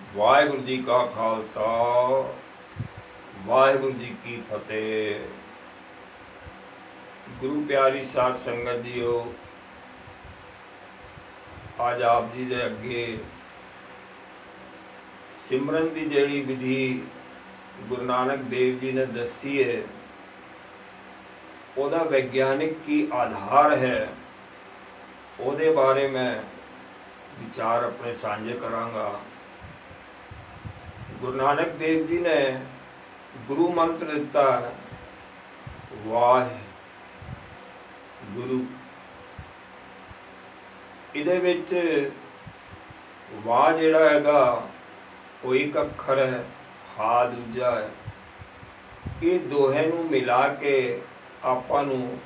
ਵਾਹਿਗੁਰੂ ਜੀ ਕਾ ਖਾਲਸਾ ਵਾਹਿਗੁਰੂ ਜੀ ਕੀ ਫਤਿਹ। ਗੁਰੂ ਪਿਆਰੀ ਸਾਧ ਸੰਗਤ ਜੀਓ, ਅੱਜ ਆਪ ਜੀ ਦੇ ਅੱਗੇ ਸਿਮਰਨ ਦੀ ਜਿਹੜੀ ਵਿਧੀ ਗੁਰੂ ਨਾਨਕ ਦੇਵ ਜੀ ਨੇ ਦੱਸੀ ਹੈ, ਉਹਦਾ ਵਿਗਿਆਨਿਕ ਕੀ ਆਧਾਰ ਹੈ, ਉਹਦੇ ਬਾਰੇ ਮੈਂ ਵਿਚਾਰ ਆਪਣੇ ਸਾਂਝੇ ਕਰਾਂਗਾ। ਗੁਰੂ ਨਾਨਕ ਦੇਵ ਜੀ ਨੇ ਗੁਰੂ ਮੰਤਰ ਦਿੱਤਾ ਹੈ, ਵਾਹਿਗੁਰੂ। ਇਹਦੇ ਵਿੱਚ ਵਾਹ ਜਿਹੜਾ ਹੈਗਾ ਉਹ ਇੱਕ ਅੱਖਰ ਹੈ, ਹਾ ਦੂਜਾ ਹੈ। ਇਹ ਦੋਹੇ ਨੂੰ ਮਿਲਾ ਕੇ ਆਪਾਂ ਨੂੰ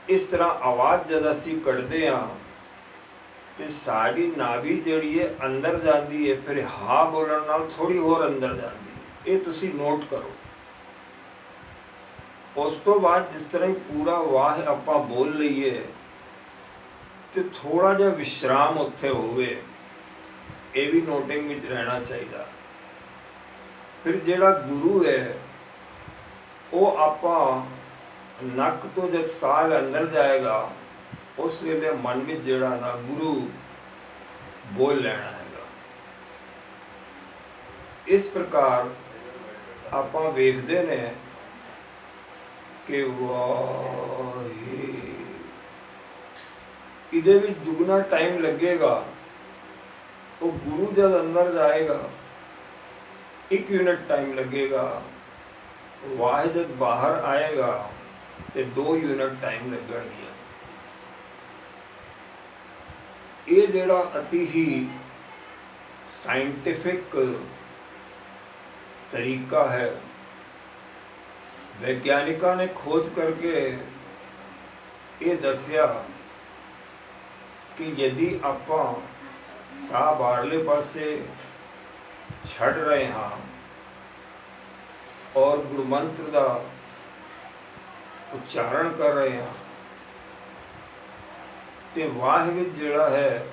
ਇਸ ਤਰ੍ਹਾਂ ਆਵਾਜ਼ ਜਦ ਅਸੀਂ ਕੱਢਦੇ ਹਾਂ ਤੇ ਸਾਡੀ ਨਾਭੀ ਜਿਹੜੀ ਹੈ ਅੰਦਰ ਜਾਂਦੀ ਹੈ, ਫਿਰ ਹਾ ਬੋਲਣ ਨਾਲ ਥੋੜੀ ਹੋਰ ਅੰਦਰ ਜਾਂਦੀ ਹੈ। ਇਹ ਤੁਸੀਂ ਨੋਟ ਕਰੋ। ਉਸ ਤੋਂ ਬਾਅਦ ਜਿਸ ਤਰ੍ਹਾਂ ਪੂਰਾ ਵਾਹ ਆਪਾਂ ਬੋਲ ਲਈਏ ਤੇ ਥੋੜਾ ਜਿਹਾ ਵਿਸ਼ਰਾਮ ਉੱਥੇ ਹੋਵੇ, ਇਹ ਵੀ ਨੋਟਿੰਗ ਵਿੱਚ ਰਹਿਣਾ ਚਾਹੀਦਾ। ਫਿਰ ਜਿਹੜਾ ਗੁਰੂ ਹੈ ਉਹ ਆਪਾਂ ਨੱਕ ਤੋਂ ਜਦ ਸਾਹ ਅੰਦਰ ਜਾਏਗਾ, ਉਸ ਵੇਲੇ ਮਨ ਵਿੱਚ ਜਿਹੜਾ ਨਾ ਗੁਰੂ ਬੋਲ ਲੈਣਾ ਹੈਗਾ। ਇਸ ਪ੍ਰਕਾਰ ਆਪਾਂ ਵੇਖਦੇ ਨੇ ਕਿ ਇਹਦੇ ਵਿੱਚ ਦੁਗਣਾ ਟਾਈਮ ਲੱਗੇਗਾ। ਉਹ ਗੁਰੂ ਜਦ ਅੰਦਰ ਜਾਏਗਾ 1 ਯੂਨਿਟ ਟਾਈਮ ਲੱਗੇਗਾ, ਵਾਹ ਜਦ ਬਾਹਰ ਆਏਗਾ ਤੇ 2 ਯੂਨਿਟ ਟਾਈਮ ਲੱਗਣਗੀਆਂ। ਇਹ ਜਿਹੜਾ ਅਤੀ ਹੀ ਸਾਇੰਟਿਫਿਕ ਤਰੀਕਾ ਹੈ, ਵਿਗਿਆਨਿਕਾਂ ਨੇ ਖੋਜ ਕਰਕੇ ਇਹ ਦੱਸਿਆ ਕਿ ਯਦि ਆਪਾਂ ਸਾਹ ਬਾਹਰਲੇ ਪਾਸੇ ਛੱਡ ਰਹੇ ਹਾਂ ਔਰ ਗੁਰਮੰਤਰ ਦਾ ਉਚਾਰਨ ਕਰ ਰਹੇ ਹਾਂ ਤੇ ਵਾਹ ਵਿੱਚ ਜਿਹੜਾ ਹੈ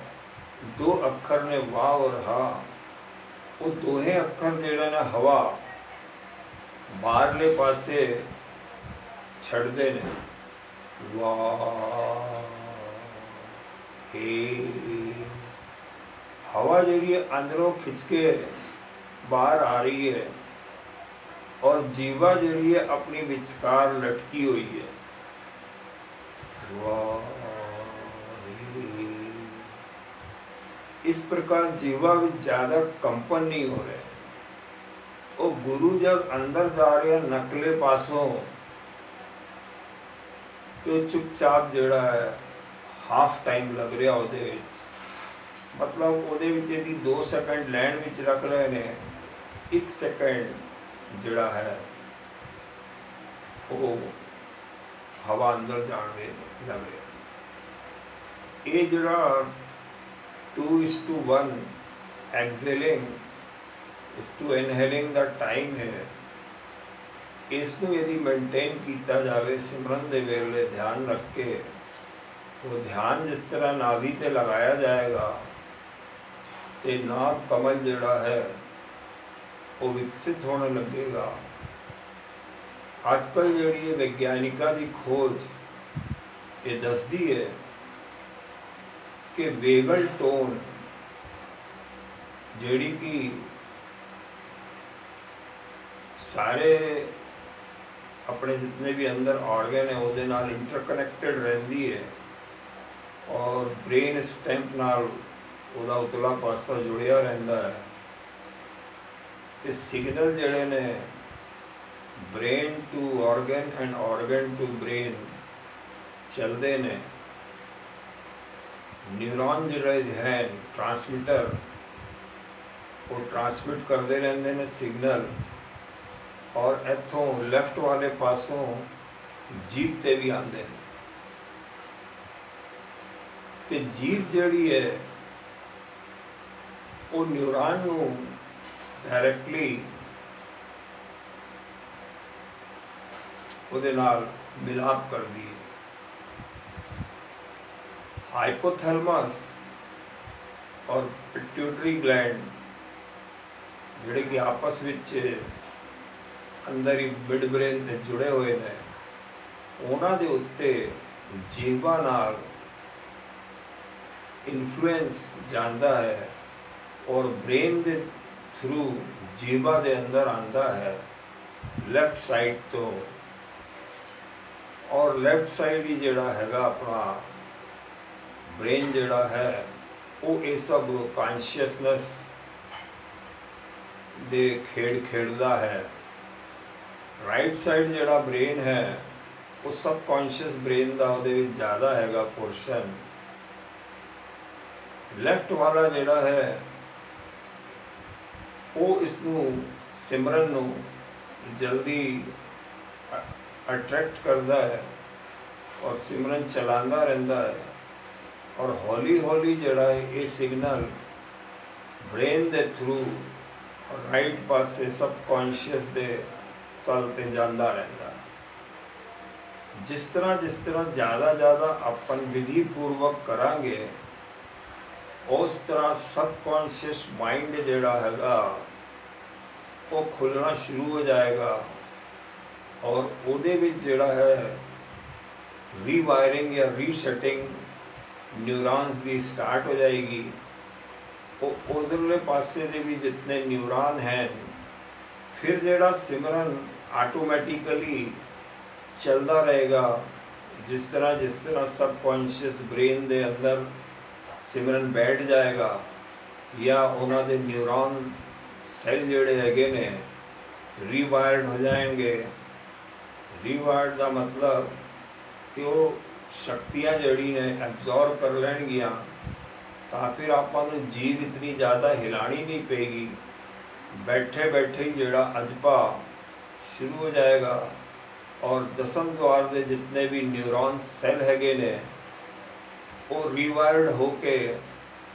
2 ਅੱਖਰ ਨੇ, ਵਾਹ ਔਰ ਹਾ। ਉਹ ਦੋਹੇ ਅੱਖਰ ਜਿਹੜੇ ਨੇ ਹਵਾ ਬਾਹਰਲੇ ਪਾਸੇ ਛੱਡਦੇ ਨੇ। ਵਾਹ ਹਵਾ ਜਿਹੜੀ ਹੈ ਅੰਦਰੋਂ ਖਿੱਚ ਕੇ ਬਾਹਰ ਆ ਰਹੀ ਹੈ ਔਰ ਜੀਵਾ ਜਿਹੜੀ ਹੈ ਆਪਣੀ ਵਿਚਕਾਰ ਲਟਕੀ ਹੋਈ ਹੈ। ਵਾਹ। ਇਸ ਪ੍ਰਕਾਰ ਜੀਵਾ ਵਿੱਚ ਜ਼ਿਆਦਾ ਕੰਪਨ ਨਹੀਂ ਹੋ ਰਿਹਾ। ਉਹ ਗੁਰੂ ਜਦ ਅੰਦਰ ਜਾ ਰਿਹਾ ਨਕਲੇ ਪਾਸੋਂ ਤੇ ਚੁੱਪਚਾਪ ਜਿਹੜਾ ਹੈ ਹਾਫ ਟਾਈਮ ਲੱਗ ਰਿਹਾ ਉਹਦੇ ਵਿੱਚ, ਮਤਲਬ ਉਹਦੇ ਵਿੱਚ ਇਹਦੀ 2 ਸੈਕਿੰਡ ਲੈਣ ਵਿੱਚ ਰੱਖ ਰਹੇ ਨੇ, 1 ਸੈਕਿੰਡ ਜਿਹੜਾ ਹੈ ਉਹ ਹਵਾ ਅੰਦਰ ਜਾਣ ਦੇ ਲੱਗ ਰਿਹਾ। ਇਹ ਜਿਹੜਾ 2:1 ਐਕਸੇਲਿੰਗ ਇਸ ਟੂ ਇਨਹੇਲਿੰਗ ਦਾ ਟਾਈਮ ਹੈ, ਇਸ ਨੂੰ ਯਦि ਮੇਨਟੇਨ ਕੀਤਾ ਜਾਵੇ ਸਿਮਰਨ ਦੇ ਵੇਲੇ ਧਿਆਨ ਰੱਖ ਕੇ, ਉਹ ਧਿਆਨ ਜਿਸ ਤਰ੍ਹਾਂ ਨਾਭੀ ਤੇ ਲਗਾਇਆ ਜਾਏਗਾ ਤੇ ਨਾਭ ਕਮਲ ਜਿਹੜਾ ਹੈ ਉਹ ਵਿਕਸਿਤ ਹੋਣ ਲੱਗੇਗਾ। ਅੱਜ ਕੱਲ੍ਹ ਜਿਹੜੀ ਹੈ ਵਿਗਿਆਨਿਕਾਂ ਦੀ ਖੋਜ ਇਹ ਦੱਸਦੀ ਹੈ ਕਿ ਵੇਗਲ ਟੋਨ ਜਿਹੜੀ ਕਿ ਸਾਰੇ ਆਪਣੇ ਜਿਤਨੇ ਵੀ ਅੰਦਰ ਆਰਗਨ ਹੈ ਉਹਦੇ ਨਾਲ ਇੰਟਰਕਨੈਕਟਡ ਰਹਿੰਦੀ ਹੈ ਔਰ ਬ੍ਰੇਨ ਸਟੈਂਪ ਨਾਲ ਉਹਦਾ ਉਤਲਾ ਪਾਸਾ ਜੁੜਿਆ ਰਹਿੰਦਾ ਹੈ ਤੇ ਸਿਗਨਲ ਜਿਹੜੇ ਨੇ brain to organ and organ to brain ਚੱਲਦੇ ਨੇ। ਨਿਊਰੋਨ ਜਿਹੜੇ ਹੈ ਟ੍ਰਾਂਸਮਿਟਰ, ਉਹ ਟ੍ਰਾਂਸਮਿਟ ਕਰਦੇ ਰਹਿੰਦੇ ਨੇ ਸਿਗਨਲ ਔਰ ਇੱਥੋਂ ਲੈਫਟ ਵਾਲੇ ਪਾਸੋਂ ਜੀਭ ਤੇ ਵੀ ਆਉਂਦੇ ਨੇ ਤੇ ਜੀਭ ਜਿਹੜੀ ਹੈ ਉਹ ਨਿਊਰਾਨ ਨੂੰ ਡਾਇਰੈਕਟਲੀ ਉਹਦੇ ਨਾਲ ਮਿਲਾਪ ਕਰਦੀ ਹੈ। ਹਾਈਪੋਥੈਲਮਸ और पिट्यूटरी ग्लैंड ਜਿਹੜੇ कि आपस ਵਿੱਚ ਅੰਦਰ ਹੀ ਮਿਡ ਬ੍ਰੇਨ ਦੇ ਜੁੜੇ ਹੋਏ ਨੇ, ਉਹਨਾਂ ਦੇ ਉੱਤੇ ਜੀਵਾ ਨਾਲ ਇਨਫਲੂਐਂਸ ਜਾਂਦਾ ਹੈ ਔਰ ਬ੍ਰੇਨ ਦੇ ਥਰੂ ਜੀਵਾ ਦੇ ਅੰਦਰ ਆਉਂਦਾ ਹੈ ਲੈਫਟ ਸਾਈਡ ਤੋਂ। ਔਰ ਲੈਫਟ ਸਾਈਡ ਹੀ ਜਿਹੜਾ ਹੈਗਾ ਆਪਣਾ ਬ੍ਰੇਨ ਜਿਹੜਾ ਹੈ ਉਹ ਇਹ ਸਭ ਕੌਨਸ਼ੀਅਸਨੈਸ ਦੇ ਖੇਡ ਖੇਡਦਾ ਹੈ। ਰਾਈਟ ਸਾਈਡ ਜਿਹੜਾ ਬ੍ਰੇਨ ਹੈ ਉਹ ਸਬ ਕੌਨਸ਼ੀਅਸ ਬ੍ਰੇਨ ਦਾ ਉਹਦੇ ਵਿੱਚ ਜ਼ਿਆਦਾ ਹੈਗਾ ਪੋਰਸ਼ਨ। ਲੈਫਟ ਵਾਲਾ ਜਿਹੜਾ ਹੈ ਉਹ ਇਸ ਨੂੰ ਸਿਮਰਨ ਨੂੰ ਜਲਦੀ ਅਟਰੈਕਟ ਕਰਦਾ ਹੈ ਔਰ ਸਿਮਰਨ ਚਲਾਉਂਦਾ ਰਹਿੰਦਾ ਹੈ। ਔਰ ਹੌਲੀ ਹੌਲੀ ਜਿਹੜਾ ਹੈ ਇਹ ਸਿਗਨਲ ਬ੍ਰੇਨ ਦੇ ਥਰੂ ਰਾਈਟ ਪਾਸੇ ਸਬ ਕੌਨਸ਼ੀਅਸ ਦੇ ਤਲ 'ਤੇ ਜਾਂਦਾ ਰਹਿੰਦਾ। ਜਿਸ ਤਰ੍ਹਾਂ ਜ਼ਿਆਦਾ ਆਪਾਂ ਵਿਧੀ ਪੂਰਵਕ ਕਰਾਂਗੇ ਉਸ ਤਰ੍ਹਾਂ ਸਬ ਕੌਨਸ਼ੀਅਸ ਮਾਈਂਡ ਜਿਹੜਾ ਹੈਗਾ ਉਹ ਖੁੱਲ੍ਹਣਾ ਸ਼ੁਰੂ ਹੋ ਜਾਏਗਾ ਔਰ ਉਹਦੇ ਵਿੱਚ ਜਿਹੜਾ ਹੈ ਰੀਵਾਇਰਿੰਗ ਜਾਂ ਰੀਸੈਟਿੰਗ ਨਿਊਰॉन्स ਦੀ ਸਟਾਰਟ ਹੋ ਜਾਏਗੀ। ਉਹ ਉਧਰਲੇ ਪਾਸੇ ਦੇ ਵੀ ਜਿਤਨੇ ਨਿਊਰਾਨ ਹਨ ਫਿਰ ਜਿਹੜਾ ਸਿਮਰਨ ਆਟੋਮੈਟਿਕਲੀ ਚੱਲਦਾ ਰਹੇਗਾ। ਜਿਸ ਤਰ੍ਹਾਂ ਸਬ ਕੌਨਸ਼ੀਅਸ ਬ੍ਰੇਨ ਦੇ ਅੰਦਰ ਸਿਮਰਨ ਬੈਠ ਜਾਏਗਾ ਜਾਂ ਉਹਨਾਂ ਦੇ ਨਿਊਰॉन ਸੈੱਲ ਜਿਹੜੇ ਹੈਗੇ ਨੇ ਰੀਵਾਇਰਡ ਹੋ ਜਾਣਗੇ। ਰੀਵਾਇਰਡ ਦਾ ਮਤਲਬ ਕਿ ਉਹ ਸ਼ਕਤੀਆਂ ਜਿਹੜੀ ਨੇ ਐਬਜ਼ੌਰਬ ਕਰ ਲੈਣਗੀਆਂ ਤਾਂ ਫਿਰ ਆਪਾਂ ਨੂੰ ਜੀਭ ਇਤਨੀ ਜ਼ਿਆਦਾ ਹਿਲਾਣੀ ਨਹੀਂ ਪਏਗੀ। ਬੈਠੇ ਬੈਠੇ ਹੀ ਜਿਹੜਾ ਅਜਪਾ ਸ਼ੁਰੂ ਹੋ ਜਾਏਗਾ ਔਰ ਦਸਮ ਦੁਆਰ ਦੇ ਜਿਤਨੇ ਵੀ ਨਿਊਰॉन ਸੈੱਲ ਹੈਗੇ ਨੇ ਉਹ ਰੀਵਾਇਰਡ ਹੋ ਕੇ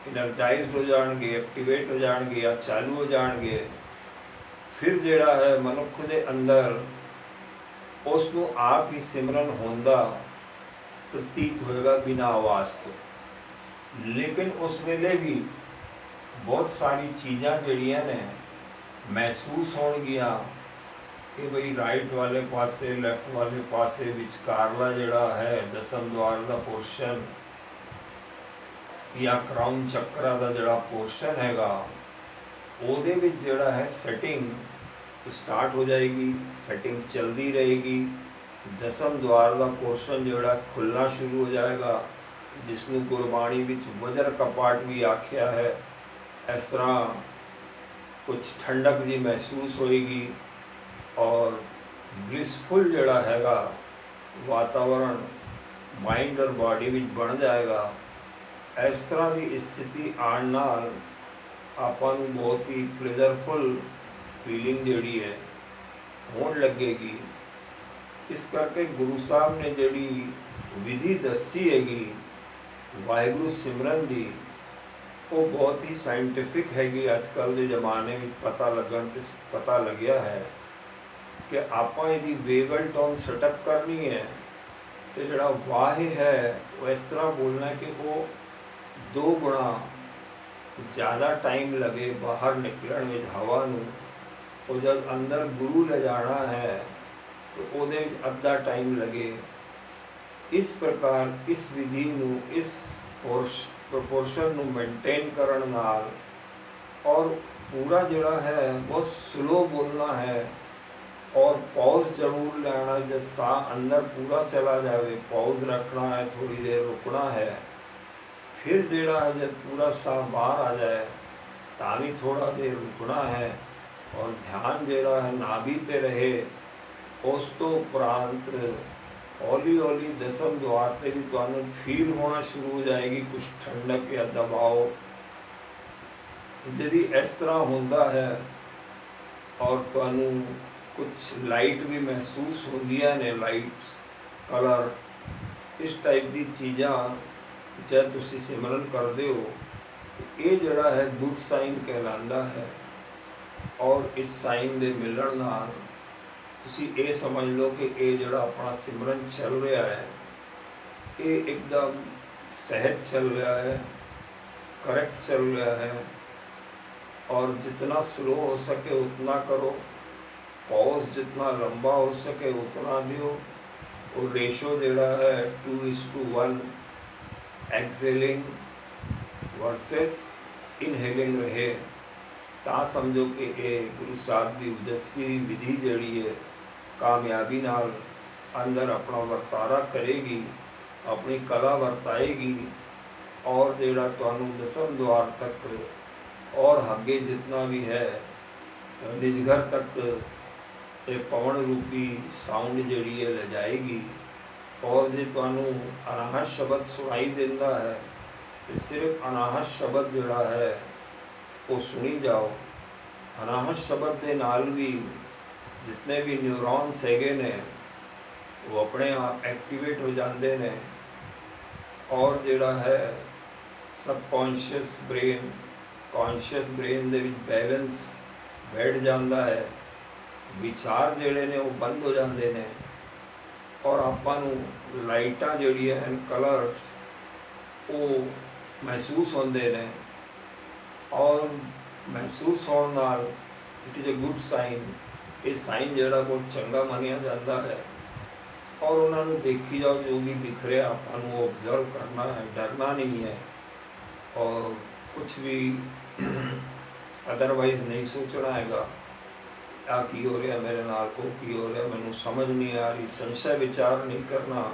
ਇਨਰਜਾਈਜ਼ਡ ਹੋ ਜਾਣਗੇ, ਐਕਟੀਵੇਟ ਹੋ ਜਾਣਗੇ ਜਾਂ ਚਾਲੂ ਹੋ ਜਾਣਗੇ। ਫਿਰ ਜਿਹੜਾ ਹੈ ਮਨੁੱਖ ਦੇ ਅੰਦਰ ਉਸ ਨੂੰ ਆਪ ਹੀ ਸਿਮਰਨ ਹੁੰਦਾ ਪ੍ਰਤੀਤ ਹੋਏਗਾ ਬਿਨਾਂ ਆਵਾਜ਼ ਤੋਂ। ਲੇਕਿਨ ਉਸ ਵੇਲੇ ਵੀ ਬਹੁਤ ਸਾਰੀ ਚੀਜ਼ਾਂ ਜਿਹੜੀਆਂ ਨੇ ਮਹਿਸੂਸ ਹੋਣਗੀਆਂ ਕਿ ਬਈ ਰਾਈਟ ਵਾਲੇ ਪਾਸੇ ਲੈਫਟ ਵਾਲੇ ਪਾਸੇ ਵਿਚਕਾਰਲਾ ਜਿਹੜਾ ਹੈ ਦਸਮ ਦੁਆਰ ਦਾ ਪੋਰਸ਼ਨ ਜਾਂ ਕਰਾਊਨ ਚੱਕਰਾ ਦਾ ਜਿਹੜਾ ਪੋਰਸ਼ਨ ਹੈਗਾ ਉਹਦੇ ਵਿੱਚ ਜਿਹੜਾ ਹੈ ਸੈਟਿੰਗ ਸਟਾਰਟ ਹੋ ਜਾਏਗੀ, ਸੈਟਿੰਗ ਚਲਦੀ ਰਹੇਗੀ। ਦਸਮ ਦੁਆਰ ਦਾ ਪੋਰਸ਼ਨ ਜਿਹੜਾ ਖੁੱਲ੍ਹਣਾ ਸ਼ੁਰੂ ਹੋ ਜਾਏਗਾ ਜਿਸ ਨੂੰ ਗੁਰਬਾਣੀ ਵਿੱਚ ਵਜਰ ਕਪਾਟ ਵੀ ਆਖਿਆ ਹੈ। ਇਸ ਤਰ੍ਹਾਂ ਕੁਝ ਠੰਡਕ ਜੀ ਮਹਿਸੂਸ ਹੋਏਗੀ ਔਰ ਬਲਿਸਫੁਲ ਜਿਹੜਾ ਹੈਗਾ ਵਾਤਾਵਰਣ ਮਾਈਂਡ ਔਰ ਬਾਡੀ ਵਿੱਚ ਬਣ ਜਾਏਗਾ। ਇਸ ਤਰ੍ਹਾਂ ਦੀ ਸਥਿਤੀ ਆਉਣ ਨਾਲ ਆਪਾਂ ਨੂੰ ਬਹੁਤ ਹੀ ਪਲੇਜ਼ਰਫੁਲ ਫੀਲਿੰਗ ਜਿਹੜੀ ਹੈ ਹੋਣ ਲੱਗੇਗੀ। ਇਸ ਕਰਕੇ ਗੁਰੂ ਸਾਹਿਬ ਨੇ ਜਿਹੜੀ ਵਿਧੀ ਦੱਸੀ ਹੈਗੀ ਵਾਹਿਗੁਰੂ ਸਿਮਰਨ ਦੀ ਉਹ ਬਹੁਤ ਹੀ ਸਾਇੰਟੀਫਿਕ ਹੈਗੀ। ਅੱਜ ਕੱਲ੍ਹ ਦੇ ਜ਼ਮਾਨੇ ਵਿੱਚ ਪਤਾ ਲੱਗਿਆ ਹੈ ਕਿ ਆਪਾਂ ਇਹਦੀ ਵੇਵਲ ਟੋਨ ਸੈਟਅਪ ਕਰਨੀ ਹੈ ਅਤੇ ਜਿਹੜਾ ਵਾਹ ਹੈ ਉਹ ਇਸ ਤਰ੍ਹਾਂ ਬੋਲਣਾ ਕਿ ਉਹ 2 ਗੁਣਾ ਜ਼ਿਆਦਾ ਟਾਈਮ ਲੱਗੇ ਬਾਹਰ ਨਿਕਲਣ ਵਿੱਚ ਹਵਾ ਨੂੰ। ਉਹ ਜਦ ਅੰਦਰ ਗੁਰੂ ਲਿਜਾਣਾ ਹੈ ਤਾਂ ਉਹਦੇ ਵਿੱਚ ਅੱਧਾ ਟਾਈਮ ਲੱਗੇ। ਇਸ ਪ੍ਰਕਾਰ ਇਸ ਵਿਧੀ ਨੂੰ ਇਸ ਪ੍ਰਪੋਰਸ਼ਨ ਨੂੰ ਮੇਨਟੇਨ ਕਰਨ ਨਾਲ ਔਰ ਪੂਰਾ ਜਿਹੜਾ ਹੈ ਬਹੁਤ ਸਲੋ ਬੋਲਣਾ ਹੈ ਔਰ ਪੌਜ਼ ਜ਼ਰੂਰ ਲੈਣਾ। ਜਦ ਸਾਹ ਅੰਦਰ ਪੂਰਾ ਚਲਾ ਜਾਵੇ ਪੌਜ਼ ਰੱਖਣਾ ਹੈ, ਥੋੜੀ ਦੇਰ ਰੁਕਣਾ ਹੈ। ਫਿਰ ਜਿਹੜਾ ਹੈ ਜਦ ਪੂਰਾ ਸਾਹ ਬਾਹਰ ਆ ਜਾਏ ਤਾਂ ਵੀ ਥੋੜਾ ਦੇਰ ਰੁਕਣਾ ਹੈ ਔਰ ਧਿਆਨ ਜਿਹੜਾ ਹੈ ਨਾਭੀ 'ਤੇ ਰਹੇ। ਉਸ ਤੋਂ ਉਪਰੰਤ ਹੌਲੀ ਹੌਲੀ ਦਸਮ ਦੁਆਰ 'ਤੇ ਵੀ ਤੁਹਾਨੂੰ ਫੀਲ ਹੋਣਾ ਸ਼ੁਰੂ ਹੋ ਜਾਏਗੀ ਕੁਛ ਠੰਡਕ ਜਾਂ ਦਬਾਓ। ਜਦ ਇਸ ਤਰ੍ਹਾਂ ਹੁੰਦਾ ਹੈ ਔਰ ਤੁਹਾਨੂੰ ਕੁਛ ਲਾਈਟ ਵੀ ਮਹਿਸੂਸ ਹੁੰਦੀਆਂ ਨੇ, ਲਾਈਟਸ, ਕਲਰ, ਇਸ ਟਾਈਪ ਦੀ ਚੀਜ਼ਾਂ ਜਦ ਤੁਸੀਂ ਸਿਮਰਨ ਕਰਦੇ ਹੋ ਇਹ ਜਿਹੜਾ ਹੈ ਗੁੱਡ ਸਾਈਨ ਕਹਿਲਾਂਦਾ ਹੈ। ਔਰ ਇਸ ਸਾਈਨ ਦੇ ਮਿਲਣ ਨਾਲ ਤੁਸੀਂ ਇਹ ਸਮਝ ਲਓ ਕਿ ਇਹ ਜਿਹੜਾ ਆਪਣਾ ਸਿਮਰਨ ਚੱਲ ਰਿਹਾ ਹੈ ਇਹ ਇੱਕਦਮ ਸਹਿਜ ਚੱਲ ਰਿਹਾ ਹੈ करेक्ट चल रहा है, और जितना स्लो हो सके उतना करो, पॉज जितना लंबा हो सके उतना दियो। और रेशो जोड़ा है 2:1 एक्सेलिंग वर्सेस इनहेलिंग रहे, ਤਾਂ समझो कि ਇਹ गुरु साहब की उदस्सी विधि जी है कामयाबी नाल अंदर अपना वर्तारा करेगी, अपनी कला वरताएगी, और जोड़ा तुहानू दसम द्वार तक और अगे जितना भी है निजघर तक ये पवन रूपी साउंड जी है ले जाएगी। और जो तुहानू अनाहत शब्द सुनाई देता है तो सिर्फ अनाहत शब्द जोड़ा है वो सुनी जाओ। अनाहत शब्द के नाल भी जितने भी न्यूरॉन्स हैगे ने वो अपने आप एक्टिवेट हो जाते हैं, और जोड़ा है सबकॉन्शियस ब्रेन कॉन्शियस ब्रेन दे विच बैलेंस बैठ जाता है, विचार जोड़े ने वो बंद हो जाते हैं, और आपां नूं लाइटां जिहड़ियां हैं कलर्स वो महसूस होंदे ने, और महसूस होने नाल it is a good sign. ये साइन जोड़ा बहुत चंगा मनिया जाता है, और उन्होंने देखी जाओ जो भी दिख रहा आपां नूं ऑब्जर्व करना है, डरना नहीं है, और कुछ भी अदरवाइज नहीं सोचना हैगा आ की हो रहा मेरे नाल, वो की हो रहा मैनू समझ नहीं आ रही, संशय विचार नहीं करना।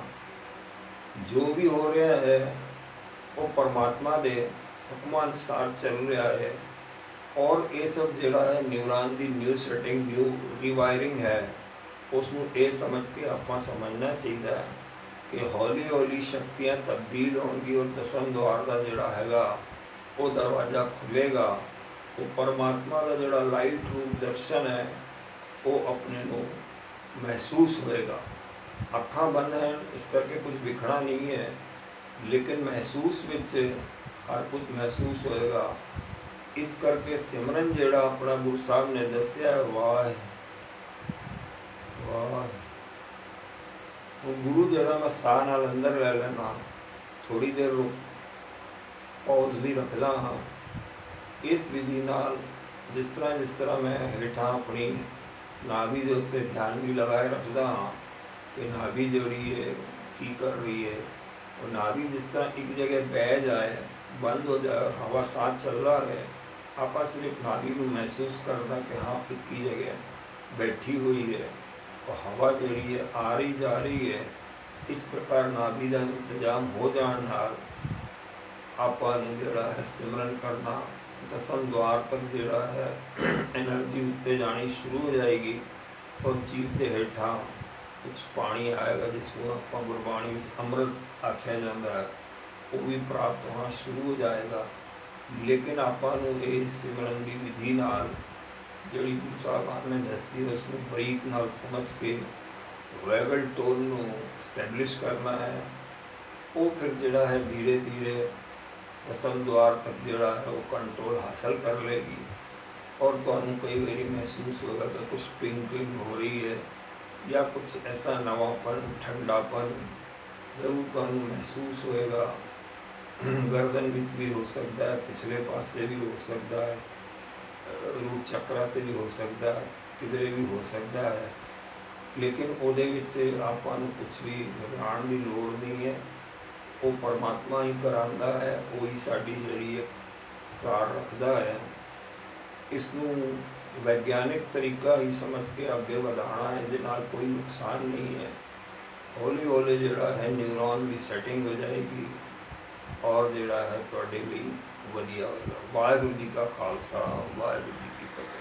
जो भी हो रहा है वो परमात्मा दे हुक्मां अनुसार चल रहा है, और ये सब जोड़ा है न्यूरॉन की न्यू सेटिंग न्यू रिवायरिंग है, उसनों ये समझ के आपां समझना चाहिए कि हौली हौली शक्तियाँ तब्दील होंगी, और दसम द्वार का जोड़ा हैगा वो दरवाज़ा खुलेगा, वो परमात्मा का जोड़ा लाइट रूप दर्शन है वो अपने को महसूस होएगा। अखां बंद हैं इस करके कुछ दिखना नहीं है, लेकिन महसूस विच हर कुछ महसूस होएगा। इस करके सिमरन जोड़ा अपना गुरु साहब ने दसिया है, वाह वाह। गुरु जोड़ा मैं साह नाल अंदर ले लेना, थोड़ी देर रुक पॉज भी रखदा हाँ। इस विधि नाल जिस तरह मैं हेठा अपनी नाभि के उत्ते ध्यान भी लगाए रखदा हाँ कि नाभि जोड़ी है की कर रही है, और नाभि जिस तरह एक जगह बह जाए बंद हो जाए हवा साथ चल रहा रहे, आप सिर्फ नाभि को महसूस करना कि हाँ एक ही जगह बैठी हुई है और हवा जी है आ रही जा रही है। इस प्रकार नाभि का इंतजाम हो जाने नाल आपां नूं जिहड़ा है सिमरन करना दसम द्वार तक जिहड़ा है एनर्जी उत्ते जानी शुरू हो जाएगी, और जीभ के हेठा कुछ पानी आएगा जिसको आपां गुरबाणी विच अमृत आख्या जाता है, वो भी प्राप्त होना शुरू हो जाएगा। लेकिन आपां नूं इह सिमरन की विधि नाल जिहड़ी गुरु साहब ने दसी उसनूं बरीक नाल समझ के वैगल टोन नूं एस्टैबलिश करना है। वो फिर जिहड़ा है धीरे धीरे दसम द्वार तक जिहड़ा है वो कंट्रोल हासिल कर लेगी, और तुहानूं कई बारी महसूस होगा कि कुछ ट्विंकलिंग हो रही है या कुछ ऐसा नवापन ठंडापन जरूर तुहानूं महसूस होएगा। गर्दन विच भी हो सकता है, पिछले पासे भी हो सकता है, रूट चक्रा ते भी हो सकता है, किधरे भी हो सकता है, लेकिन उहदे विच आपां नूं कुछ भी घबराउण की लोड़ नहीं है। वो परमात्मा ही करांदा है, वो ही साडी जिहड़ी है सार रखदा है। इसनूं वैज्ञानिक तरीका ही समझ के अगे वधाना है, इहदे नाल कोई नुकसान नहीं है। हौली हौली जिहड़ा है न्यूरॉन की सैटिंग हो जाएगी, और जिहड़ा है तुहाडे लई वधिया होएगा। वाहिगुरू जी का खालसा, वाहिगुरू जी की फतेह।